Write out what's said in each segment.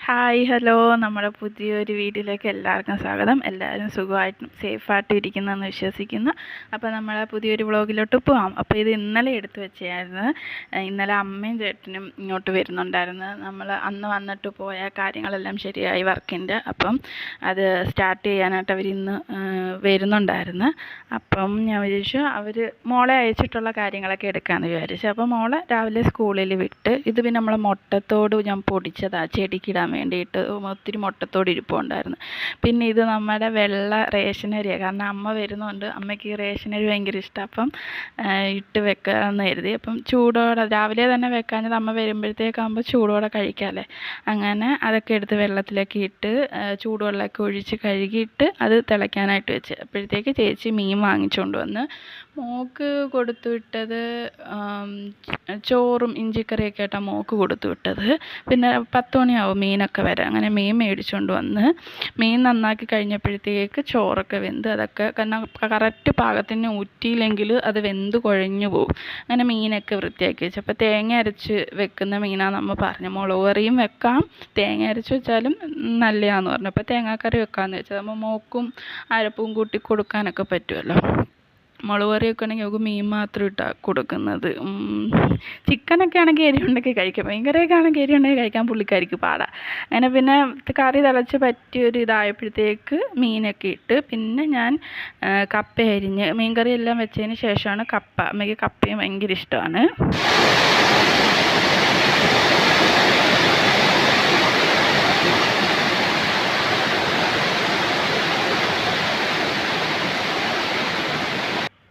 Hi hello നമ്മുടെ പുതിയൊരു വീഡിയോയിലേക്ക് എല്ലാവർക്കും സ്വാഗതം. എല്ലാവരും സുഖമായിട്ടും സേഫായിട്ടും ഇരിക്കുന്നതെന്ന് വിശ്വസിക്കുന്നു. അപ്പോൾ നമ്മളെ പുതിയൊരു വ്ളോഗിലോട്ട് പോകാം. അപ്പോൾ ഇത് ഇന്നലെ എടുത്തു വെച്ചായിരുന്നു. ഇന്നലെ അമ്മയും ചേട്ടനും ഇങ്ങോട്ട് വരുന്നുണ്ടായിരുന്നു. നമ്മൾ അന്ന് വന്നിട്ട് പോയ കാര്യങ്ങളെല്ലാം ശരിയായി വർക്കിൻ്റെ. അപ്പം അത് സ്റ്റാർട്ട് ചെയ്യാനായിട്ട് അവരിന്ന് വരുന്നുണ്ടായിരുന്നു. അപ്പം ഞാൻ വിചാരിച്ചു അവർ മോളെ അയച്ചിട്ടുള്ള കാര്യങ്ങളൊക്കെ എടുക്കാമെന്ന് വിചാരിച്ചു. അപ്പോൾ മോളെ രാവിലെ സ്കൂളിൽ വിട്ട് ഇത് പിന്നെ നമ്മളെ മുട്ടത്തോട് ഞാൻ പൊടിച്ചതാണ് ചെടിക്കിടാൻ വേണ്ടിയിട്ട്. ഒത്തിരി മുട്ടത്തോട് ഇരിപ്പുണ്ടായിരുന്നു. പിന്നെ ഇത് നമ്മുടെ വെള്ള റേഷനരിയാണ്. കാരണം അമ്മ വരുന്നുണ്ട്, അമ്മയ്ക്ക് ഈ റേഷനരി ഭയങ്കര ഇഷ്ടമാണ്. അപ്പം ഇട്ട് വെക്കാമെന്ന് കരുതി. അപ്പം ചൂടോടെ രാവിലെ തന്നെ വെക്കാഞ്ഞത് അമ്മ വരുമ്പോഴത്തേക്കാകുമ്പോൾ ചൂടോടെ കഴിക്കാമല്ലേ. അങ്ങനെ അതൊക്കെ എടുത്ത് വെള്ളത്തിലേക്ക് ഇട്ട് ചൂടുവെള്ളമൊക്കെ ഒഴിച്ച് കഴുകിയിട്ട് അത് തിളയ്ക്കാനായിട്ട് വെച്ച്. അപ്പോഴത്തേക്ക് ചേച്ചി മീൻ വാങ്ങിച്ചുകൊണ്ട് വന്ന് മോൾക്ക് കൊടുത്തു വിട്ടത് ചോറും ഇഞ്ചിക്കറിയൊക്കെ ആയിട്ടാണ് മോൾക്ക് കൊടുത്തു വിട്ടത്. പിന്നെ 10 മണിയാവും മീനൊക്കെ വരാൻ. അങ്ങനെ മീൻ മേടിച്ചുകൊണ്ട് വന്ന് മീൻ നന്നാക്കി കഴിഞ്ഞപ്പോഴത്തേക്ക് ചോറൊക്കെ വെന്ത് അതൊക്കെ കാരണം കറക്റ്റ് പാകത്തിന് ഊറ്റിയില്ലെങ്കിൽ അത് വെന്ത് കുഴഞ്ഞു പോകും. അങ്ങനെ മീനൊക്കെ വൃത്തിയാക്കി വെച്ചു. അപ്പോൾ തേങ്ങ അരച്ച് വെക്കുന്ന മീനാണ് നമ്മൾ പറഞ്ഞു. മുളക് കറിയും വെക്കാം, തേങ്ങ അരച്ച് വെച്ചാലും നല്ലതാണെന്ന് പറഞ്ഞു. അപ്പോൾ തേങ്ങാക്കറി വെക്കാമെന്ന് വെച്ചാൽ അപ്പോൾ മോക്കും അരപ്പും കൂട്ടി കൊടുക്കാനൊക്കെ പറ്റുമല്ലോ. മുളക് കറിയൊക്കെ ആണെങ്കിൽ നമുക്ക് മീൻ മാത്രം ഇട്ടാണ് കൊടുക്കുന്നത്. ചിക്കനൊക്കെ ആണെങ്കിൽ എരി ഉണ്ടെങ്കിൽ കഴിക്കാം, ഭയങ്കരമൊക്കെ ആണെങ്കിൽ എരി ഉണ്ടെങ്കിൽ കഴിക്കാൻ പുള്ളിക്കാരിക്ക് പാടാം. അങ്ങനെ പിന്നെ കറി തിളച്ച് പറ്റിയൊരു ഇതായപ്പോഴത്തേക്ക് മീനൊക്കെ ഇട്ട് പിന്നെ ഞാൻ കപ്പ അരിഞ്ഞ് മീൻ കറി എല്ലാം വെച്ചതിന് ശേഷമാണ് കപ്പ. അമ്മയ്ക്ക് കപ്പയും ഭയങ്കര ഇഷ്ടമാണ്.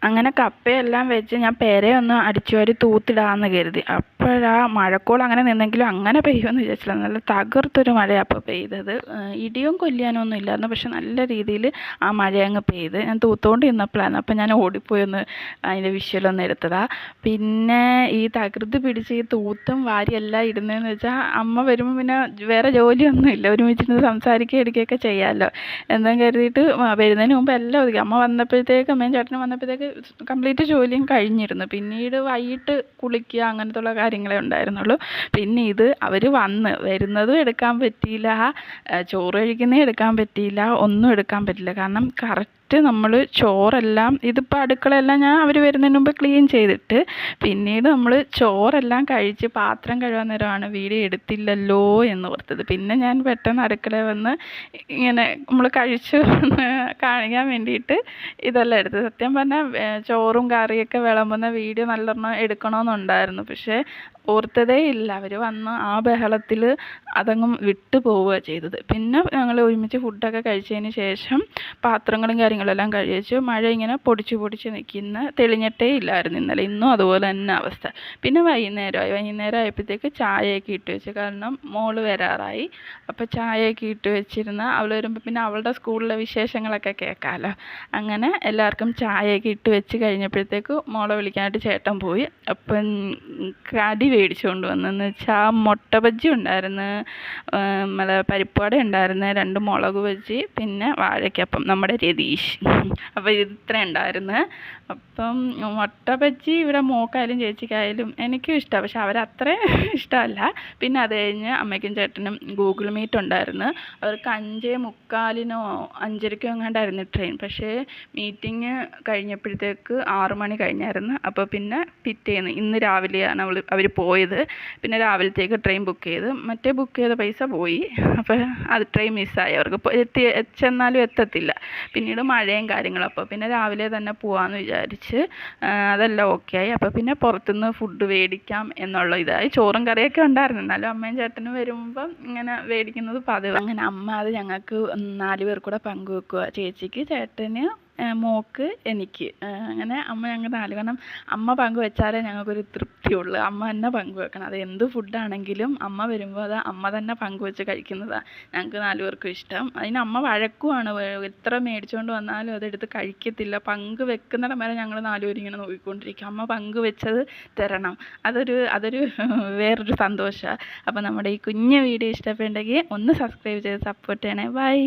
അങ്ങനെ കപ്പയെല്ലാം വെച്ച് ഞാൻ പെരയൊന്ന് അടിച്ചു വാരി തൂത്തിടാമെന്ന് കരുതി. അപ്പോഴാ മഴക്കോൾ അങ്ങനെ നിന്നെങ്കിലും അങ്ങനെ പെയ്യുമെന്ന് വിചാരിച്ചില്ല. നല്ല തകർത്തൊരു മഴയാണ് അപ്പോൾ പെയ്തത്. ഇടിയും കൊല്ലിയാനൊന്നും ഇല്ലായിരുന്നു, പക്ഷെ നല്ല രീതിയിൽ ആ മഴ അങ്ങ് പെയ്ത്. ഞാൻ തൂത്തുകൊണ്ട് നിന്നപ്പോഴാണ്. അപ്പോൾ ഞാൻ ഓടിപ്പോയൊന്ന് അതിൻ്റെ വിഷ്വലൊന്ന് എടുത്തതാണ്. പിന്നെ ഈ തകൃതി പിടിച്ച് ഈ തൂത്തും വാരി എല്ലാം ഇടുന്നതെന്ന് വെച്ചാൽ അമ്മ വരുമ്പോൾ പിന്നെ വേറെ ജോലിയൊന്നുമില്ല, ഒരുമിച്ചിരുന്ന് സംസാരിക്കുകയും എടുക്കുകയൊക്കെ ചെയ്യാമല്ലോ എന്നും കരുതിയിട്ട് വരുന്നതിന് മുമ്പ് എല്ലാം ഒതുക്കി. അമ്മ വന്നപ്പോഴത്തേക്ക് അമ്മയും ചേട്ടനും വന്നപ്പോഴത്തേക്ക് കംപ്ലീറ്റ് ജോലിയും കഴിഞ്ഞിരുന്നു. പിന്നീട് വൈകിട്ട് കുളിക്കുക അങ്ങനത്തുള്ള കാര്യങ്ങളേ ഉണ്ടായിരുന്നുള്ളൂ. പിന്നെ ഇത് അവർ വരുന്നതും എടുക്കാൻ പറ്റിയില്ല, ചോറ് കഴിക്കുന്നതും എടുക്കാൻ പറ്റിയില്ല, ഒന്നും എടുക്കാൻ പറ്റില്ല. കാരണം കറക്റ്റ് നമ്മൾ ചോറെല്ലാം ഇതിപ്പോൾ അടുക്കളയെല്ലാം ഞാൻ അവർ വരുന്നതിന് മുമ്പ് ക്ലീൻ ചെയ്തിട്ട് പിന്നീട് നമ്മൾ ചോറെല്ലാം കഴിച്ച് പാത്രം കഴുകാൻ നേരമാണ് വീഡിയോ എടുത്തില്ലല്ലോ എന്ന് ഓർത്തത്. പിന്നെ ഞാൻ പെട്ടെന്ന് അടുക്കളയിൽ വന്ന് ഇങ്ങനെ നമ്മൾ കഴിച്ചു കാണിക്കാൻ വേണ്ടിയിട്ട് ഇതെല്ലാം എടുത്തത്. സത്യം പറഞ്ഞാൽ ചോറും കറിയൊക്കെ വിളമ്പുന്ന വീഡിയോ നല്ലോണം എടുക്കണമെന്നുണ്ടായിരുന്നു, പക്ഷേ ഓർത്തതേ ഇല്ല. അവർ വന്ന് ആ ബഹളത്തിൽ അതങ്ങ് വിട്ടു പോവുക ചെയ്തത്. പിന്നെ ഞങ്ങൾ ഒരുമിച്ച് ഫുഡൊക്കെ കഴിച്ചതിന് ശേഷം പാത്രങ്ങളും കാര്യങ്ങളെല്ലാം കഴിച്ചു. മഴ ഇങ്ങനെ പൊടിച്ച് നിൽക്കുന്ന തെളിഞ്ഞിട്ടേ ഇല്ലായിരുന്നു ഇന്നലെ. ഇന്നും അതുപോലെ തന്നെ അവസ്ഥ. പിന്നെ വൈകുന്നേരം ആയപ്പോഴത്തേക്ക് ചായയൊക്കെ ഇട്ട് വെച്ചു. കാരണം മോള് വരാറായി. അപ്പോൾ ചായയൊക്കെ ഇട്ട് വെച്ചിരുന്ന അവൾ വരുമ്പോൾ പിന്നെ അവളുടെ സ്കൂളിലെ വിശേഷങ്ങളൊക്കെ കേൾക്കാമല്ലോ. അങ്ങനെ എല്ലാവർക്കും ചായയൊക്കെ ഇട്ട് വെച്ച് കഴിഞ്ഞപ്പോഴത്തേക്ക് മോളെ വിളിക്കാനായിട്ട് ചേട്ടൻ പോയി. അപ്പം കടി മേടിച്ചുകൊണ്ട് വന്നെന്ന് വെച്ചാൽ മുട്ട ബജ്ജി ഉണ്ടായിരുന്നു, നമ്മളെ പരിപ്പുവട ഉണ്ടായിരുന്നു, 2 മുളക് ബജ്ജി, പിന്നെ വാഴയ്ക്കപ്പം നമ്മുടെ രതീഷ്. അപ്പോൾ ഇത്ര ഉണ്ടായിരുന്നു. അപ്പം മുട്ട ബജ്ജി ഇവിടെ മോക്കായാലും ചേച്ചിക്കായാലും എനിക്കും ഇഷ്ടമാണ്, പക്ഷെ അവരത്രയും ഇഷ്ടമല്ല. പിന്നെ അത് കഴിഞ്ഞ് അമ്മയ്ക്കും ചേട്ടനും ഗൂഗിൾ മീറ്റ് ഉണ്ടായിരുന്നു. അവർക്ക് 5:45 5:30 എങ്ങാണ്ടായിരുന്നു ട്രെയിൻ. പക്ഷേ മീറ്റിംഗ് കഴിഞ്ഞപ്പോഴത്തേക്ക് 6 മണി കഴിഞ്ഞായിരുന്നു. അപ്പോൾ പിന്നെ പിറ്റേന്ന് ഇന്ന് രാവിലെയാണ് അവർ പോയത്. പിന്നെ രാവിലത്തേക്ക് ട്രെയിൻ ബുക്ക് ചെയ്ത്, മറ്റേ ബുക്ക് ചെയ്ത പൈസ പോയി. അപ്പോൾ അത് ട്രെയിൻ മിസ്സായി. അവർക്ക് ചെന്നാലും എത്തത്തില്ല. പിന്നീട് മഴയും കാര്യങ്ങളും. അപ്പോൾ പിന്നെ രാവിലെ തന്നെ പോകാമെന്ന് വിചാരിച്ച് അതെല്ലാം ഓക്കെ ആയി. അപ്പോൾ പിന്നെ പുറത്തുനിന്ന് ഫുഡ് മേടിക്കാം എന്നുള്ള ഇതായി. ചോറും കറിയൊക്കെ ഉണ്ടായിരുന്നു, എന്നാലും അമ്മയും ചേട്ടനും വരുമ്പം ഇങ്ങനെ മേടിക്കുന്നത് പതിവ്. അങ്ങനെ അമ്മ അത് ഞങ്ങൾക്ക് 4 പേർ കൂടെ പങ്കുവെക്കുക. ചേച്ചിക്ക്, ചേട്ടന്, മോക്ക്, എനിക്ക്. അങ്ങനെ അമ്മ ഞങ്ങൾ 4, കാരണം അമ്മ പങ്കുവെച്ചാലേ ഞങ്ങൾക്കൊരു തൃപ്തിയുള്ളൂ. അമ്മ തന്നെ പങ്കുവെക്കണം. അത് എന്ത് ഫുഡാണെങ്കിലും അമ്മ വരുമ്പോൾ അത് അമ്മ തന്നെ പങ്കുവെച്ച് കഴിക്കുന്നതാണ് ഞങ്ങൾക്ക് 4 പേർക്കും ഇഷ്ടം. അതിന് അമ്മ വഴക്കുമാണ്, എത്ര മേടിച്ചുകൊണ്ട് വന്നാലും അതെടുത്ത് കഴിക്കത്തില്ല. പങ്ക് വെക്കുന്നിടം വരെ ഞങ്ങൾ 4 പേരും ഇങ്ങനെ നോക്കിക്കൊണ്ടിരിക്കും. അമ്മ പങ്കുവെച്ചത് തരണം. അതൊരു വേറൊരു സന്തോഷമാണ്. അപ്പോൾ നമ്മുടെ ഈ കുഞ്ഞു വീഡിയോ ഇഷ്ടപ്പെട്ടെങ്കിൽ ഒന്ന് സബ്സ്ക്രൈബ് ചെയ്ത് സപ്പോർട്ട് ചെയ്യണേ. ബൈ.